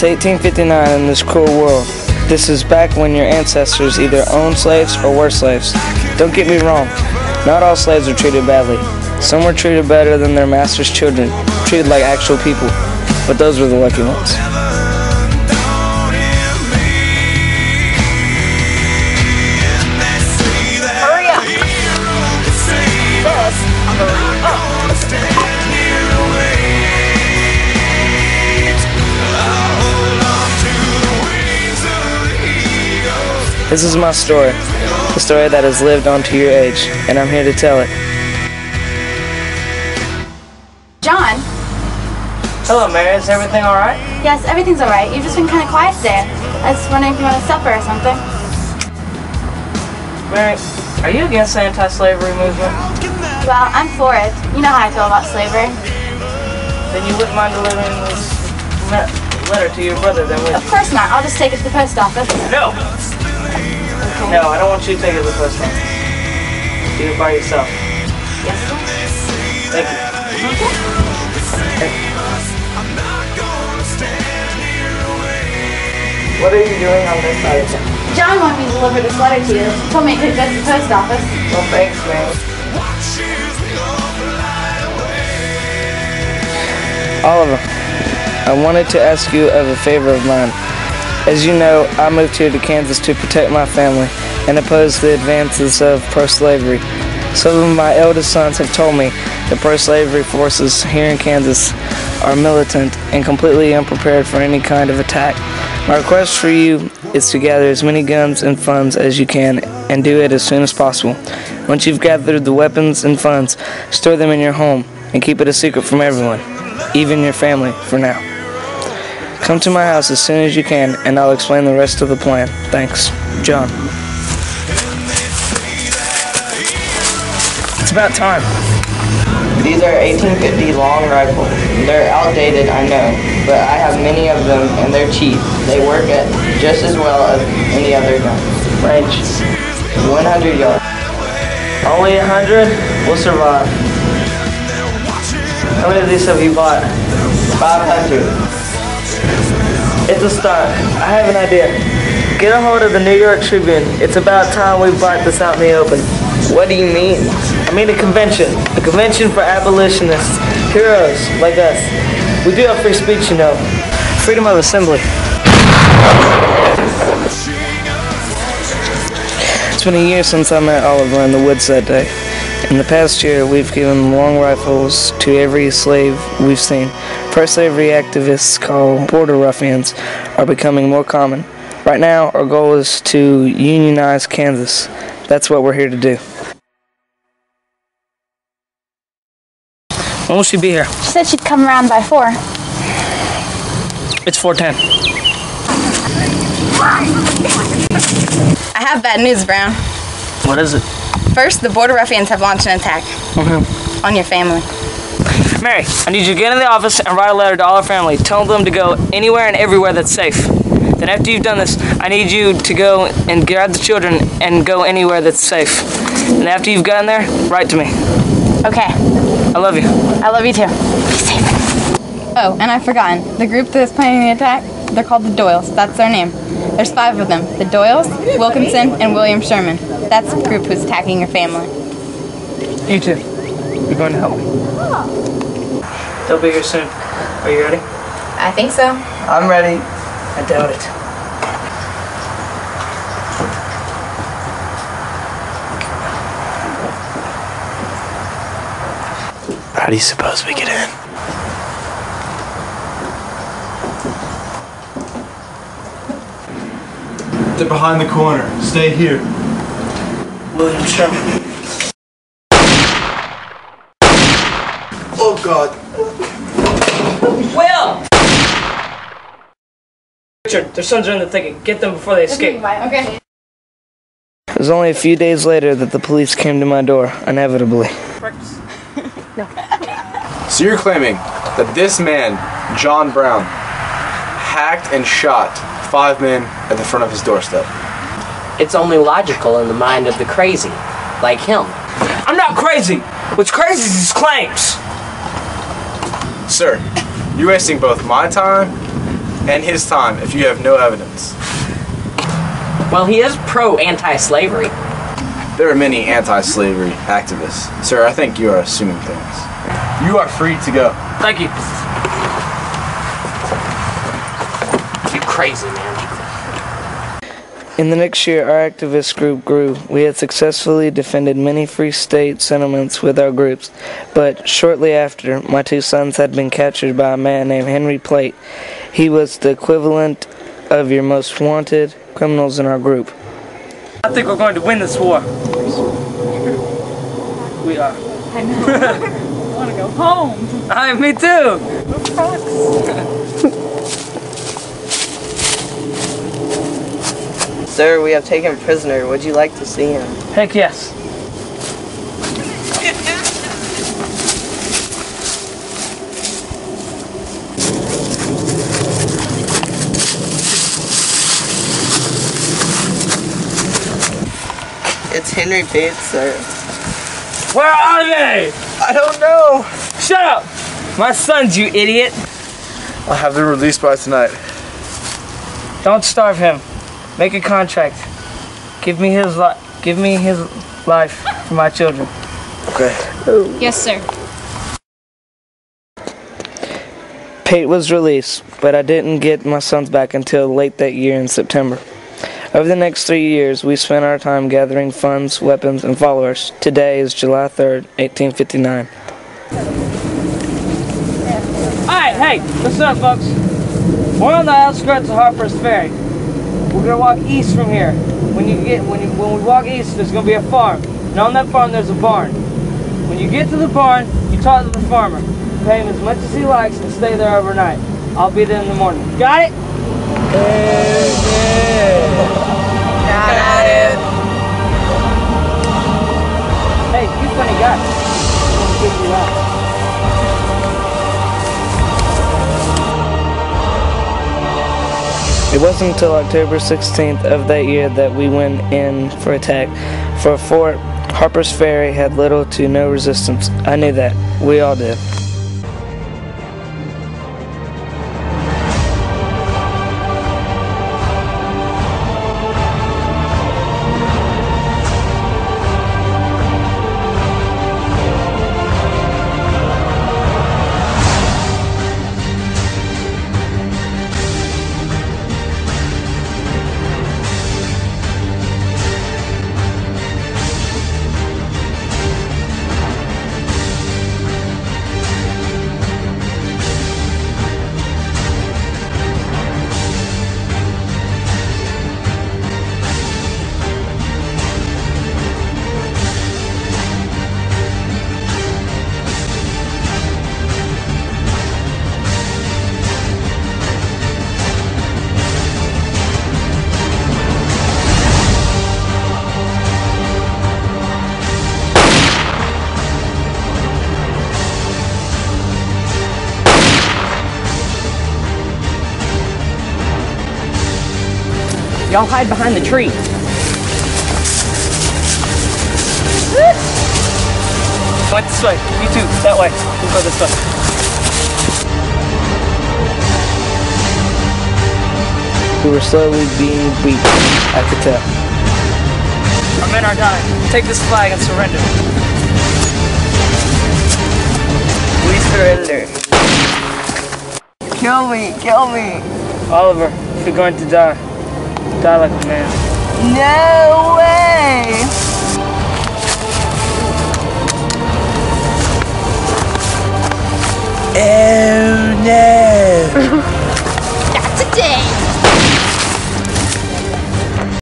It's 1859 in this cruel world. This is back when your ancestors either owned slaves or were slaves. Don't get me wrong, not all slaves were treated badly. Some were treated better than their master's children, treated like actual people, but those were the lucky ones. Hurry up! This is my story, the story that has lived on to your age, and I'm here to tell it. John? Hello, Mary. Is everything all right? Yes, everything's all right. You've just been kind of quiet today. I was wondering if you wanted supper or something. Mary, are you against the anti-slavery movement? Well, I'm for it. You know how I feel about slavery. Then you wouldn't mind delivering this letter to your brother, then, would you? Of course not. I'll just take it to the post office. No! Okay. No, I don't want you to take it to the post office. Do it by yourself. Yes, sir. Thank you. Okay. What are you doing on this side of town? John wanted me to deliver this letter to you. He told me it could go to the post office. Well, thanks, man. Oliver, I wanted to ask you of a favor of mine. As you know, I moved here to Kansas to protect my family and oppose the advances of pro-slavery. Some of my eldest sons have told me the pro-slavery forces here in Kansas are militant and completely unprepared for any kind of attack. My request for you is to gather as many guns and funds as you can and do it as soon as possible. Once you've gathered the weapons and funds, store them in your home and keep it a secret from everyone, even your family, for now. Come to my house as soon as you can, and I'll explain the rest of the plan. Thanks, John. It's about time. These are 1850 long rifles. They're outdated, I know, but I have many of them, and they're cheap. They work at just as well as any other gun. Range. 100 yards. Only 100? We'll survive. How many of these have you bought? 500. It's a start. I have an idea. Get a hold of the New York Tribune. It's about time we brought this out in the open. What do you mean? I mean a convention. A convention for abolitionists. Heroes like us. We do have free speech, you know. Freedom of assembly. It's been a year since I met Oliver in the woods that day. In the past year, we've given long rifles to every slave we've seen. Pro-slavery activists called border ruffians are becoming more common. Right now, our goal is to unionize Kansas. That's what we're here to do. When will she be here? She said she'd come around by 4. It's 4:10. I have bad news, Brown. What is it? First, the border ruffians have launched an attack on your family. Mary, I need you to get in the office and write a letter to all our family. Tell them to go anywhere and everywhere that's safe. Then after you've done this, I need you to go and grab the children and go anywhere that's safe. And after you've gotten there, write to me. Okay. I love you. I love you too. Be safe. Oh, and I've forgotten. The group that's planning the attack, they're called the Doyles. That's their name. There's 5 of them. The Doyles, Wilkinson, and William Sherman. That's the group who's attacking your family. You too. You're going to help me. They'll be here soon. Are you ready? I think so. I'm ready. I doubt it. How do you suppose we get in? They're behind the corner. Stay here. William Sherman. Oh, God. Will! Richard, their sons are in the thicket. Get them before they escape. Okay. It was only a few days later that the police came to my door, inevitably. So you're claiming that this man, John Brown, hacked and shot 5 men at the front of his doorstep? It's only logical in the mind of the crazy, like him. I'm not crazy! What's crazy is his claims! Sir, you're wasting both my time and his time if you have no evidence? Well, he is pro-anti-slavery. There are many anti-slavery activists. Sir, I think you are assuming things. You are free to go. Thank you. You crazy, man. In the next year, our activist group grew. We had successfully defended many free state settlements with our groups, but shortly after, my two sons had been captured by a man named Henry Plate. He was the equivalent of your most wanted criminals in our group. I think we're going to win this war. We are. I know. I want to go home. Me too. Sir, we have taken a prisoner. Would you like to see him? Heck yes. It's Henry Bates, sir. Where are they? I don't know. Shut up! My sons, you idiot. I'll have them released by tonight. Don't starve him. Make a contract. Give me his life for my children. Okay. Yes, sir. Pate was released, but I didn't get my sons back until late that year in September. Over the next 3 years, we spent our time gathering funds, weapons, and followers. Today is July 3rd, 1859. Alright, hey, listen up, folks. We're on the outskirts of Harper's Ferry. We're gonna walk east from here. When we walk east, there's gonna be a farm. And on that farm, there's a barn. When you get to the barn, you talk to the farmer. Pay him as much as he likes and stay there overnight. I'll be there in the morning. Got it? Got it. Hey, you funny guy. I'm gonna give you that. It wasn't until October 16th of that year that we went in for attack. For a fort, Harper's Ferry had little to no resistance. I knew that. We all did. Y'all hide behind the tree. Went this way. You too. That way. We'll go this way. We were slowly being beat. I could tell. Our men are dying. Take this flag and surrender. We surrender. Kill me. Kill me. Oliver, if you're going to die, die like a man. No way. Oh no!